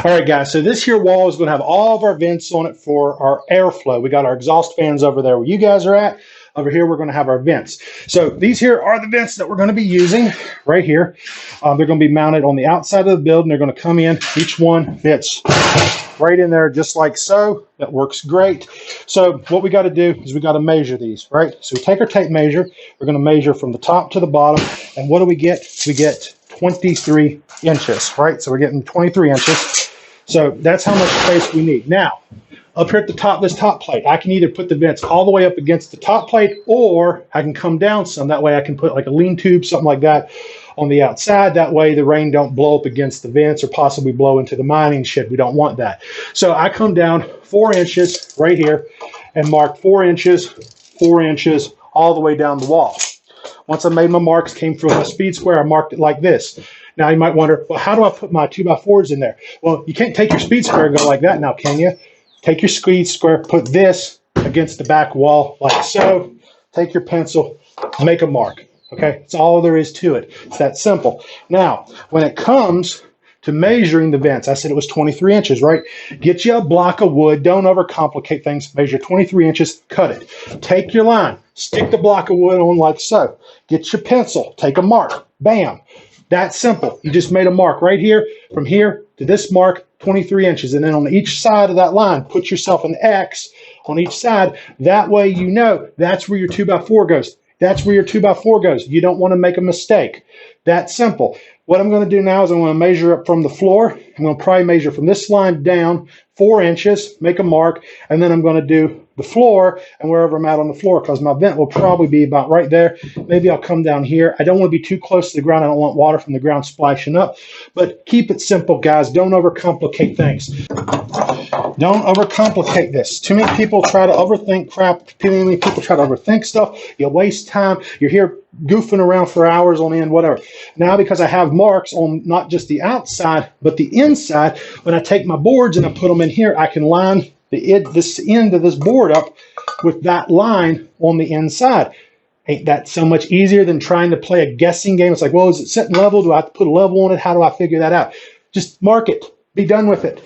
All right, guys, so this here wall is going to have all of our vents on it for our airflow. We got our exhaust fans over there where you guys are at. Over here, we're going to have our vents. So these here are the vents that we're going to be using right here. They're going to be mounted on the outside of the building. They're going to come in. Each one fits right in there just like so. That works great. So what we got to do is we got to measure these, right? So we take our tape measure. We're going to measure from the top to the bottom. And what do we get? We get 23 inches, right? So we're getting 23 inches. So that's how much space we need. Now, up here at the top, this top plate, I can either put the vents all the way up against the top plate, or I can come down some. That way I can put like a lean tube, something like that on the outside. That way the rain don't blow up against the vents or possibly blow into the mining shed. We don't want that. So I come down 4 inches right here and mark 4 inches all the way down the wall. Once I made my marks, came through a speed square, I marked it like this. Now you might wonder, well, how do I put my 2x4s in there? Well, you can't take your speed square and go like that now, can you? Take your speed square, put this against the back wall like so. Take your pencil, make a mark. Okay, that's all there is to it. It's that simple. Now, when it comes to measuring the vents, I said it was 23 inches, right? Get you a block of wood. Don't overcomplicate things. Measure 23 inches, cut it. Take your line, stick the block of wood on like so. Get your pencil, take a mark, bam. That's simple. You just made a mark right here, from here to this mark, 23 inches. And then on each side of that line, put yourself an X on each side. That way you know that's where your 2x4 goes. That's where your 2x4 goes. You don't want to make a mistake. That's simple. What I'm going to do now is I'm going to measure up from the floor. I'm going to probably measure from this line down 4 inches, make a mark, and then I'm going to do the floor and wherever I'm at on the floor, because my vent will probably be about right there. Maybe I'll come down here. I don't want to be too close to the ground. I don't want water from the ground splashing up, but keep it simple, guys. Don't overcomplicate things. Don't overcomplicate this. Too many people try to overthink crap. Too many people try to overthink stuff. You waste time. You're here goofing around for hours on end, whatever. Now, because I have marks on not just the outside, but the inside, when I take my boards and I put them in here, I can line this end of this board up with that line on the inside. Ain't that so much easier than trying to play a guessing game? It's like, well, is it set level? Do I have to put a level on it? How do I figure that out? Just mark it. Be done with it.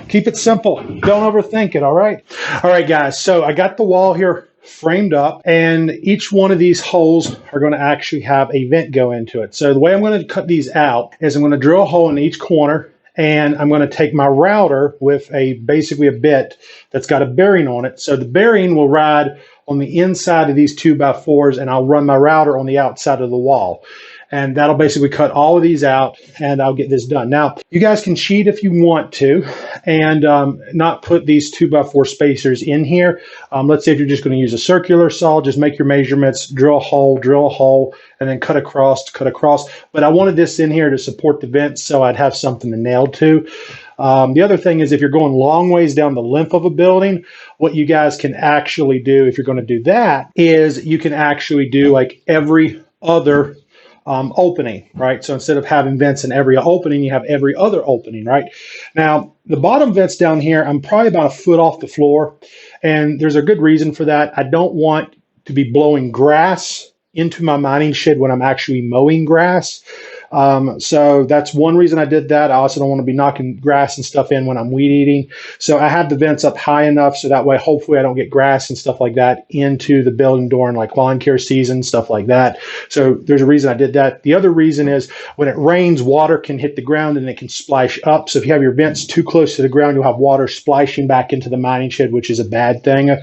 Keep it simple. Don't overthink it, all right? All right, guys, so I got the wall here framed up, and each one of these holes are going to actually have a vent go into it. So the way I'm going to cut these out is I'm going to drill a hole in each corner, and I'm going to take my router with basically a bit that's got a bearing on it. So the bearing will ride on the inside of these 2x4s, and I'll run my router on the outside of the wall. And that'll basically cut all of these out, and I'll get this done. Now, you guys can cheat if you want to and not put these 2x4 spacers in here. Let's say if you're just going to use a circular saw, just make your measurements, drill a hole, and then cut across. But I wanted this in here to support the vents, so I'd have something to nail to. The other thing is, if you're going long ways down the length of a building, what you guys can actually do, if you're going to do that, is you can actually do like every other opening, right? So instead of having vents in every opening, you have every other opening, right? Now, the bottom vents down here, I'm probably about a foot off the floor, and there's a good reason for that. I don't want to be blowing grass into my mining shed when I'm actually mowing grass. So that's one reason I did that. I also don't want to be knocking grass and stuff in when I'm weed eating. So I have the vents up high enough so that way hopefully I don't get grass and stuff like that into the building during like lawn care season, stuff like that. So there's a reason I did that. The other reason is when it rains, water can hit the ground and it can splash up. So if you have your vents too close to the ground, you'll have water splashing back into the mining shed, which is a bad thing.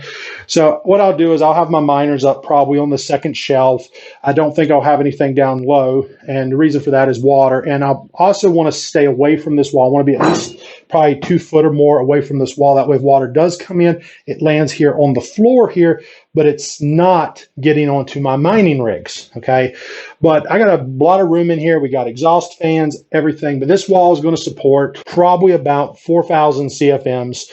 So what I'll do is I'll have my miners up probably on the second shelf. I don't think I'll have anything down low. And the reason for that is water. And I also want to stay away from this wall. I want to be at least probably 2 foot or more away from this wall. That way if water does come in, it lands here on the floor here, but it's not getting onto my mining rigs, okay? But I got a lot of room in here. We got exhaust fans, everything, but this wall is going to support probably about 4,000 CFMs.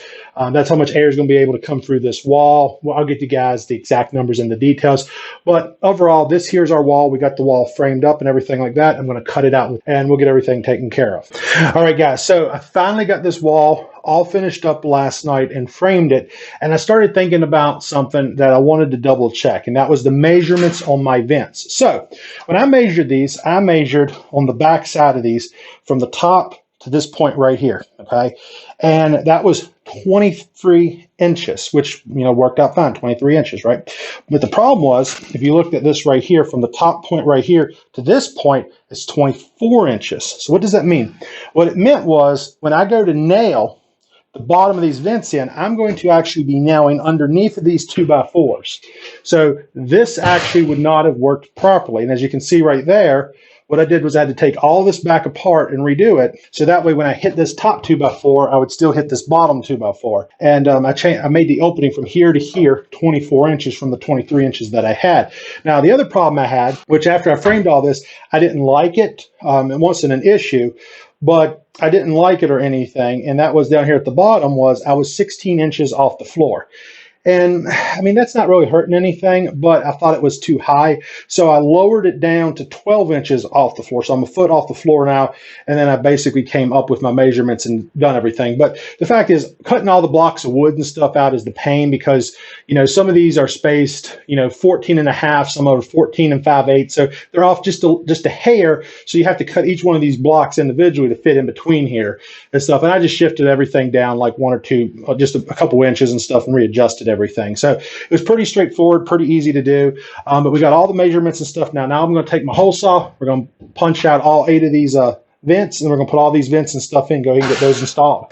That's how much air is going to be able to come through this wall. Well, I'll get you guys the exact numbers and the details. But overall, this here's our wall. We got the wall framed up and everything like that. I'm going to cut it out and we'll get everything taken care of. All right, guys. So I finally got this wall all finished up last night and framed it. And I started thinking about something that I wanted to double check, and that was the measurements on my vents. So when I measured these, I measured on the back side of these from the top to this point right here. okay? And that was 23 inches, which, you know, worked out fine, 23 inches, right? But the problem was, if you looked at this right here, from the top point right here to this point, it's 24 inches. So what does that mean? What it meant was, when I go to nail the bottom of these vents in, I'm going to actually be nailing underneath of these 2x4s. So this actually would not have worked properly. And as you can see right there, what I did was I had to take all this back apart and redo it. So that way, when I hit this top 2x4, I would still hit this bottom 2x4. And I made the opening from here to here 24 inches from the 23 inches that I had. Now, the other problem I had, which after I framed all this, I didn't like it. It wasn't an issue, but I didn't like it or anything. And that was down here at the bottom, was I was 16 inches off the floor. And I mean, that's not really hurting anything, but I thought it was too high. So I lowered it down to 12 inches off the floor. So I'm a foot off the floor now. And then I basically came up with my measurements and done everything. But the fact is, cutting all the blocks of wood and stuff out is the pain, because, you know, some of these are spaced, you know, 14 and a half, some are 14 and 5/8. So they're off just a hair. So you have to cut each one of these blocks individually to fit in between here and stuff. And I just shifted everything down like one or two, just a couple inches and stuff, and readjusted everything. So it was pretty straightforward, pretty easy to do. But we got all the measurements and stuff now. Now I'm going to take my hole saw. We're going to punch out all 8 of these vents, and we're going to put all these vents and stuff in, go ahead and get those installed.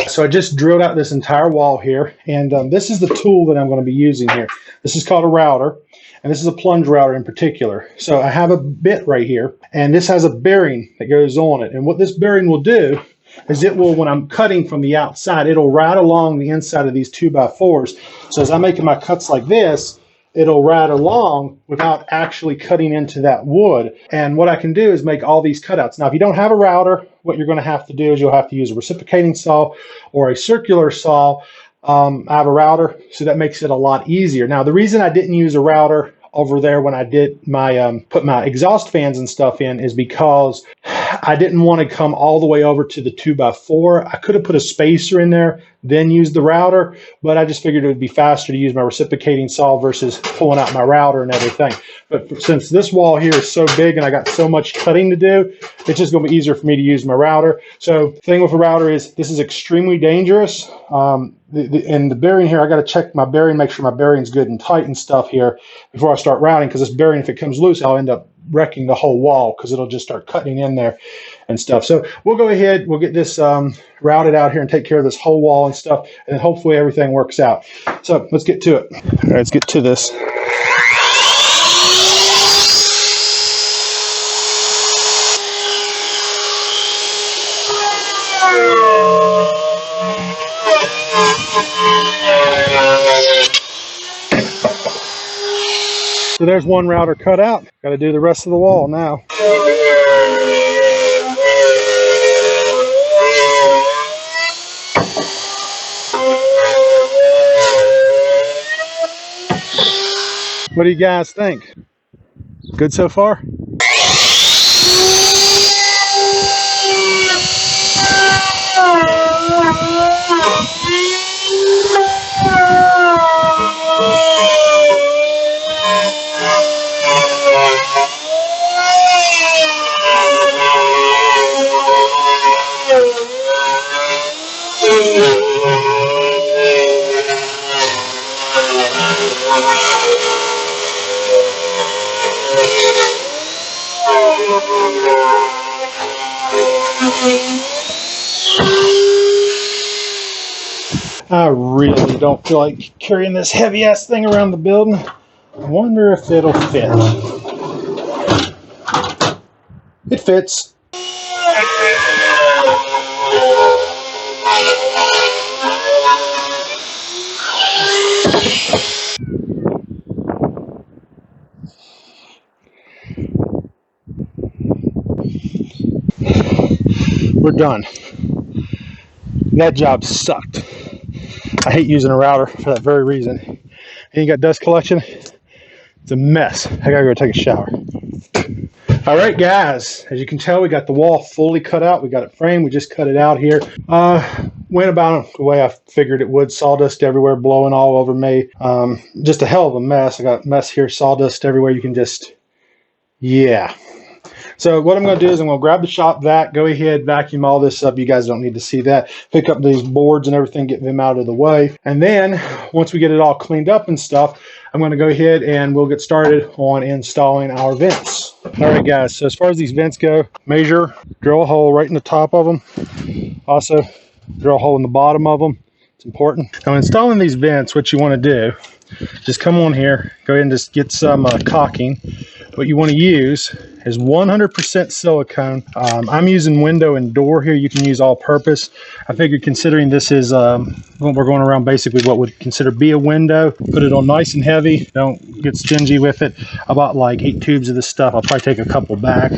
So I just drilled out this entire wall here, and this is the tool that I'm going to be using here. This is called a router, and this is a plunge router in particular. So I have a bit right here, and this has a bearing that goes on it. And what this bearing will do is it will, when I'm cutting from the outside, it'll ride along the inside of these 2x4s. So as I'm making my cuts like this, it'll ride along without actually cutting into that wood. And what I can do is make all these cutouts. Now, if you don't have a router, what you're going to have to do is you'll have to use a reciprocating saw or a circular saw. I have a router, so that makes it a lot easier. Now, the reason I didn't use a router over there when I did my put my exhaust fans and stuff in is because I didn't want to come all the way over to the 2x4. I could have put a spacer in there, then use the router, but I just figured it would be faster to use my reciprocating saw versus pulling out my router and everything. But since this wall here is so big and I got so much cutting to do, it's just going to be easier for me to use my router. So the thing with a router is this is extremely dangerous. And the bearing here, I got to check my bearing, make sure my bearing's good and tight and stuff here before I start routing, because this bearing, if it comes loose, I'll end up wrecking the whole wall because it'll just start cutting in there and stuff. So we'll go ahead, we'll get this routed out here and take care of this whole wall and stuff, and then hopefully everything works out. So let's get to it. All right, let's get to this. So there's one router cut out. Got to do the rest of the wall now. What do you guys think? Good so far? I really don't feel like carrying this heavy ass thing around the building. I wonder if it'll fit. It fits. we're done. That job sucked. I hate using a router for that very reason. And you got dust collection. It's a mess. I gotta go take a shower. All right, guys, as you can tell, we got the wall fully cut out. We got it framed. We just cut it out here. Went about it the way I figured it would. Sawdust everywhere, blowing all over me. Just a hell of a mess. I got mess here, sawdust everywhere. You can just, yeah. So what I'm going to do is I'm going to grab the shop vac, go ahead, vacuum all this up. You guys don't need to see that. Pick up these boards and everything, get them out of the way. And then once we get it all cleaned up and stuff, I'm going to go ahead and we'll get started on installing our vents. All right, guys, so as far as these vents go, measure, drill a hole right in the top of them. Also, drill a hole in the bottom of them. It's important. Now, installing these vents, what you want to do, just come on here, go ahead and just get some caulking. What you want to use is 100% silicone. I'm using window and door here. You can use all purpose. I figured considering this is, we're going around basically what would consider be a window, put it on nice and heavy. Don't get stingy with it. I bought like 8 tubes of this stuff. I'll probably take a couple back.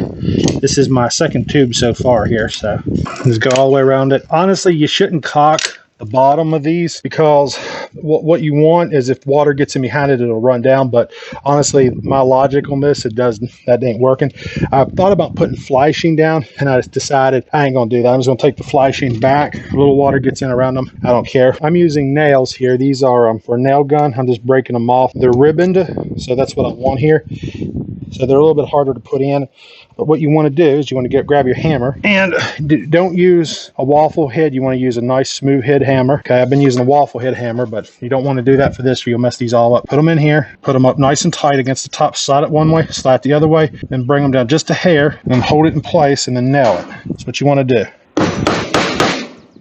This is my second tube so far here. So just go all the way around it. Honestly, you shouldn't caulk the bottom of these because what you want is if water gets in behind it, it'll run down. But honestly, my logic on this, that ain't working. I thought about putting flashing down and I decided I ain't gonna do that. I'm just gonna take the flashing back. A little water gets in around them, I don't care. I'm using nails here. These are for a nail gun. I'm just breaking them off. They're ribboned, so that's what I want here. So they're a little bit harder to put in. But what you want to do is you want to grab your hammer and don't use a waffle head. You want to use a nice smooth head hammer. Okay, I've been using a waffle head hammer, but you don't want to do that for this or you'll mess these all up. Put them in here, put them up nice and tight against the top, slide it one way, slide it the other way, then bring them down just a hair, and then hold it in place and then nail it. That's what you want to do.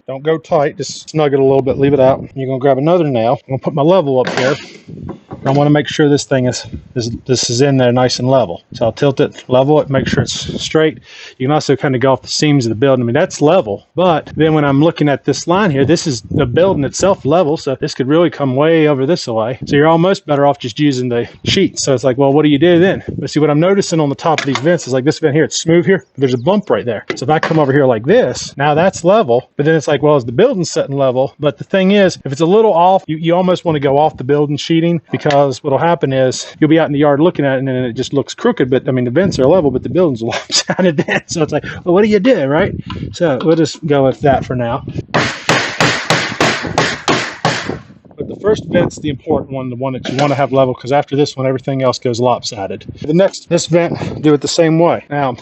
Don't go tight, just snug it a little bit, leave it out. You're going to grab another nail. I'm going to put my level up here. I want to make sure this thing is in there nice and level. So I'll tilt it, level it, make sure it's straight. You can also kind of go off the seams of the building. I mean, that's level. But then when I'm looking at this line here, this is the building itself level. So this could really come way over this way. So you're almost better off just using the sheet. So it's like, well, what do you do then? But see, what I'm noticing on the top of these vents is like this vent here, it's smooth here. But there's a bump right there. So if I come over here like this, now that's level. But then it's like, well, is the building setting level? But the thing is, if it's a little off, you almost want to go off the building sheeting because what'll happen is you'll be out in the yard looking at it and then it just looks crooked. But I mean, the vents are level, but the building's a lopsided vent. So it's like, well, what do you do, right? So we'll just go with that for now. But the first vent's the important one, the one that you want to have level, because after this one, everything else goes lopsided. This vent, do it the same way. Now,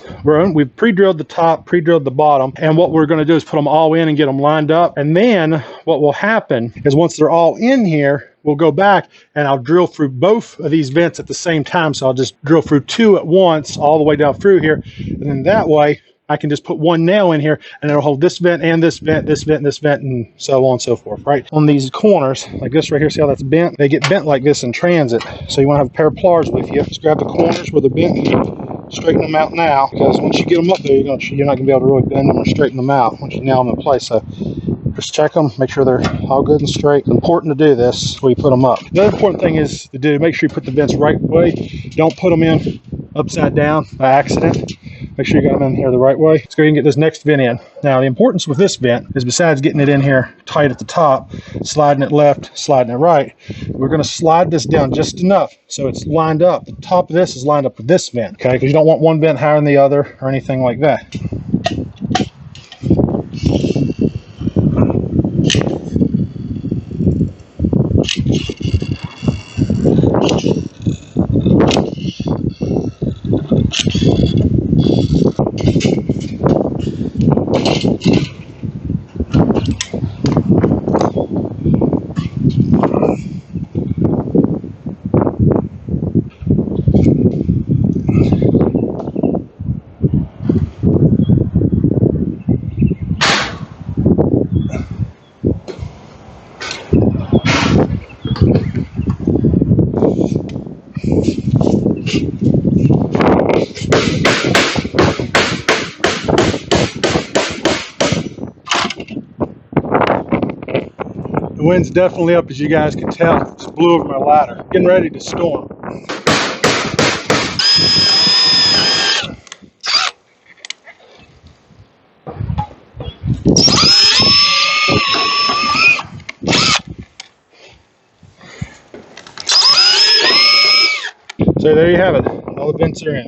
we've pre-drilled the top, pre-drilled the bottom, and what we're going to do is put them all in and get them lined up. And then what will happen is once they're all in here, we'll go back and I'll drill through both of these vents at the same time. So I'll just drill through 2 at once all the way down through here. And then that way I can just put one nail in here and it'll hold this vent and this vent, this vent, this vent, and so on and so forth, right? On these corners, like this right here, see how that's bent? They get bent like this in transit. So you want to have a pair of pliers with you. Just grab the corners where they're bent and straighten them out now, because once you get them up there, you're not going to be able to really bend them or straighten them out once you nail them in place. So just check them, make sure they're all good and straight. It's important to do this before you put them up. The other important thing is to make sure you put the vents right way. Don't put them in upside down by accident. Make sure you got them in here the right way. Let's go ahead and get this next vent in. Now, the importance with this vent is besides getting it in here tight at the top, sliding it left, sliding it right, we're going to slide this down just enough so it's lined up. The top of this is lined up with this vent, okay? Because you don't want one vent higher than the other or anything like that. The wind's definitely up, as you guys can tell. It just blew over my ladder. Getting ready to storm. So there you have it. All the vents are in.